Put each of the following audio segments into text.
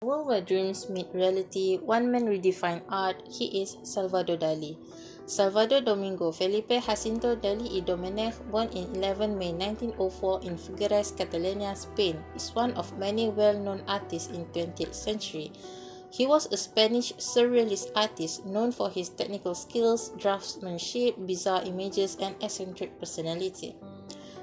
World where dreams meet reality, one man redefined art. He is Salvador Dali. Salvador Domingo Felipe Jacinto Dali y Domenech, born in 11 May 1904 in Figueres, Catalonia, Spain, is one of many well-known artists in 20th century. He was a Spanish surrealist artist known for his technical skills, draftsmanship, bizarre images, and eccentric personality.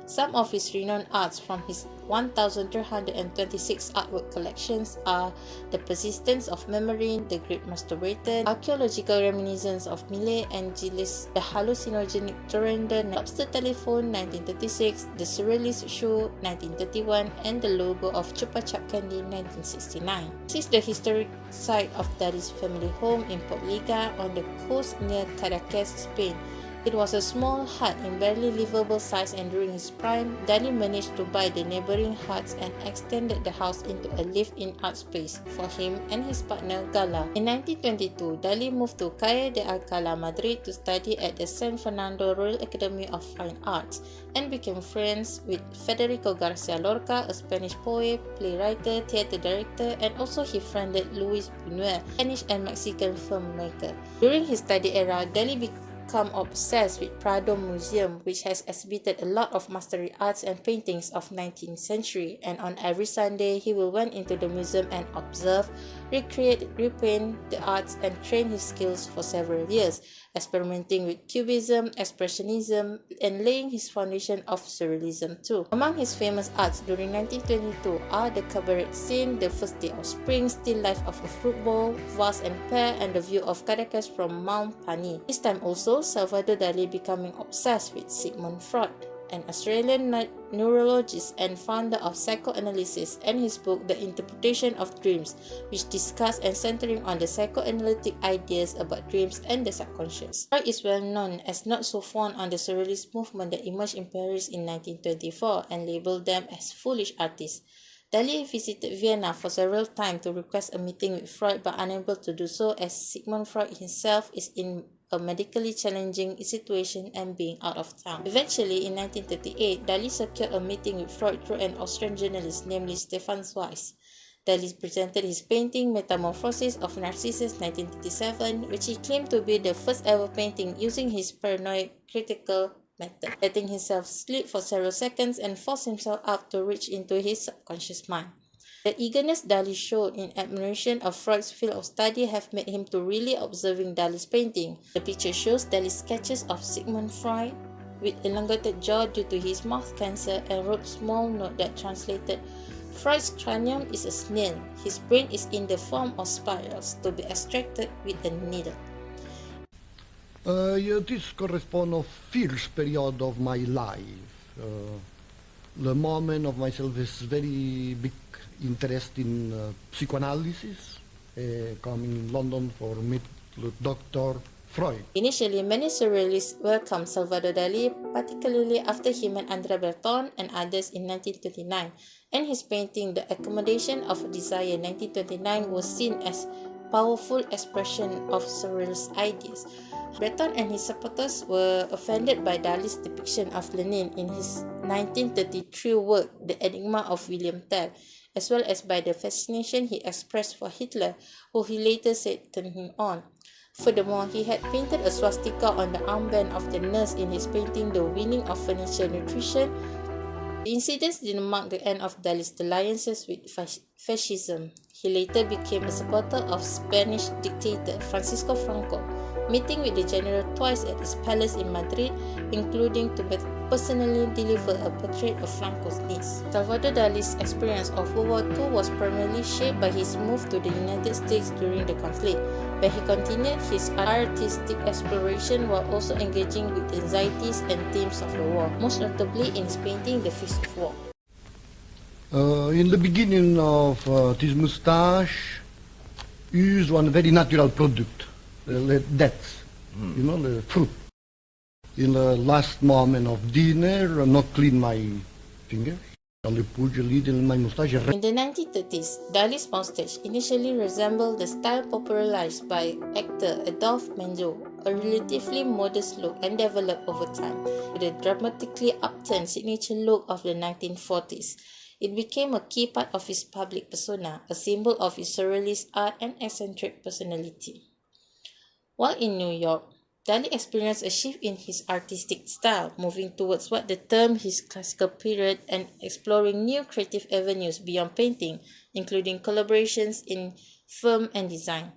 Some of his renowned arts from his 1,326 artwork collections are The Persistence of Memory, The Great Masturbator, Archaeological Reminiscence of Millet and Gilles, The Hallucinogenic Turrender, Lobster Telephone 1936, The Surrealist Show 1931, and The Logo of Chupa Chup Candy 1969. This is the historic site of Dali's family home in Pobliga on the coast near Caracas, Spain. It was a small hut in barely livable size, and during his prime, Dali managed to buy the neighboring huts and extended the house into a live-in art space for him and his partner Gala. In 1922, Dali moved to Calle de Alcalá, Madrid to study at the San Fernando Royal Academy of Fine Arts and became friends with Federico Garcia Lorca, a Spanish poet, playwright, theatre director, and also he friended Luis Buñuel, Spanish and Mexican filmmaker. During his study era, Dali became obsessed with Prado Museum, which has exhibited a lot of mastery arts and paintings of 19th century, and on every Sunday he will went into the museum and observe, recreate, repaint the arts and train his skills for several years, experimenting with Cubism, Expressionism, and laying his foundation of Surrealism too. Among his famous arts during 1922 are the cabaret scene, the first day of spring, still life of a fruit bowl, vase and pear, and the view of Caracas from Mount Pani. This time also, Salvador Dali becoming obsessed with Sigmund Freud, an Australian neurologist and founder of psychoanalysis, and his book The Interpretation of Dreams, which discuss and centering on the psychoanalytic ideas about dreams and the subconscious. Freud is well known as not so fond on the surrealist movement that emerged in Paris in 1924 and labeled them as foolish artists. Dali visited Vienna for several times to request a meeting with Freud, but unable to do so as Sigmund Freud himself is in a medically challenging situation and being out of town. Eventually, in 1938, Dali secured a meeting with Freud through an Austrian journalist, namely Stefan Zweig. Dali presented his painting Metamorphosis of Narcissus 1937, which he claimed to be the first ever painting using his paranoid critical method, letting himself sleep for several seconds and force himself up to reach into his subconscious mind. The eagerness Dali showed in admiration of Freud's field of study have made him to really observing Dali's painting. The picture shows Dali's sketches of Sigmund Freud with elongated jaw due to his mouth cancer and wrote small note that translated, Freud's cranium is a snail, his brain is in the form of spirals to be extracted with a needle. This corresponds of first period of my life. The moment of myself is very big interest in psychoanalysis, coming in London for meet with Dr. Freud. Initially, many surrealists welcomed Salvador Dali, particularly after he met André Breton and others in 1929, and his painting The Accommodation of Desire 1929 was seen as powerful expression of surrealist ideas. Breton and his supporters were offended by Dali's depiction of Lenin in his 1933 work The Enigma of William Tell, as well as by the fascination he expressed for Hitler, who he later said turned him on. Furthermore, he had painted a swastika on the armband of the nurse in his painting The Winning of Furniture Nutrition. The incidents didn't mark the end of Dali's alliances with fascism. He later became a supporter of Spanish dictator Francisco Franco, meeting with the general twice at his palace in Madrid, including to personally deliver a portrait of Franco's niece. Salvador Dali's experience of World War II was primarily shaped by his move to the United States during the conflict, where he continued his artistic exploration while also engaging with the anxieties and themes of the war, most notably in his painting The Fist of War. In the beginning of this mustache, used one very natural product, dates, the fruit. In the last moment of dinner, not clean my fingers. Only put a little in my mustache. In the 1930s, Dali's mustache initially resembled the style popularized by actor Adolphe Menjou, a relatively modest look, and developed over time, with the dramatically upturned signature look of the 1940s. It became a key part of his public persona, a symbol of his surrealist art and eccentric personality. While in New York, Dali experienced a shift in his artistic style, moving towards what the term his classical period and exploring new creative avenues beyond painting, including collaborations in film and design.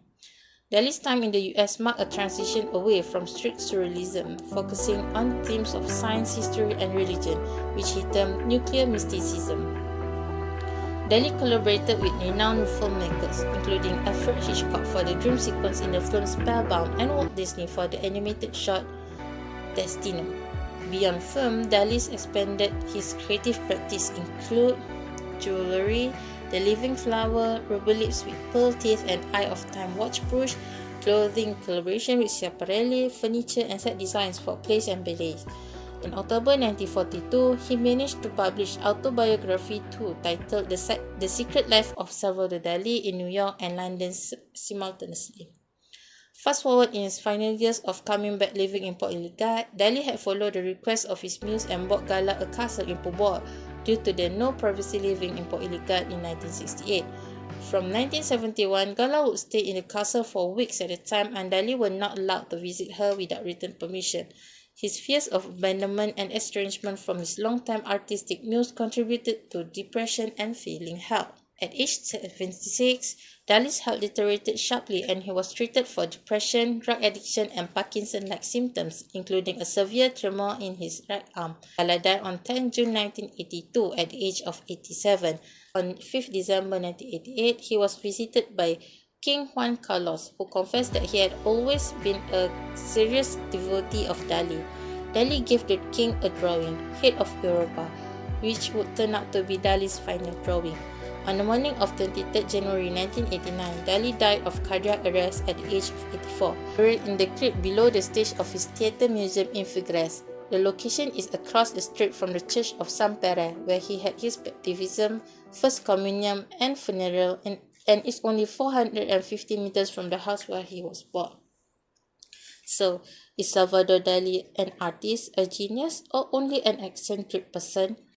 Dali's time in the US marked a transition away from strict surrealism, focusing on themes of science, history, and religion, which he termed nuclear mysticism. Dali collaborated with renowned filmmakers, including Alfred Hitchcock for the dream sequence in the film Spellbound and Walt Disney for the animated short Destino. Beyond film, Dali's expanded his creative practice include jewelry, the living flower, ruby lips with pearl teeth and eye of time watch brush, clothing collaboration with Schiaparelli, furniture and set designs for plays and ballets. In October 1942, he managed to publish autobiography 2 titled The Secret Life of Salvador Dali in New York and London simultaneously. Fast forward in his final years of coming back living in Port Elizabeth, Dali had followed the request of his muse and bought Gala a castle in Pobor due to the no privacy living in Port Elizabeth in 1968. From 1971, Gala would stay in the castle for weeks at a time and Dali were not allowed to visit her without written permission. His fears of abandonment and estrangement from his longtime artistic muse contributed to depression and failing health. At age 76, Dali's health deteriorated sharply and he was treated for depression, drug addiction, and Parkinson-like symptoms, including a severe tremor in his right arm. Dali died on 10 June 1982 at the age of 87. On 5 December 1988, he was visited by King Juan Carlos, who confessed that he had always been a serious devotee of Dali. Dali gave the king a drawing, Head of Europa, which would turn out to be Dali's final drawing. On the morning of 23 January 1989, Dali died of cardiac arrest at the age of 84, buried in the crypt below the stage of his theatre museum in Figueres. The location is across the street from the Church of San Pere, where he had his baptism, first communion, and funeral, and is only 450 meters from the house where he was born. So, is Salvador Dali an artist, a genius, or only an eccentric person?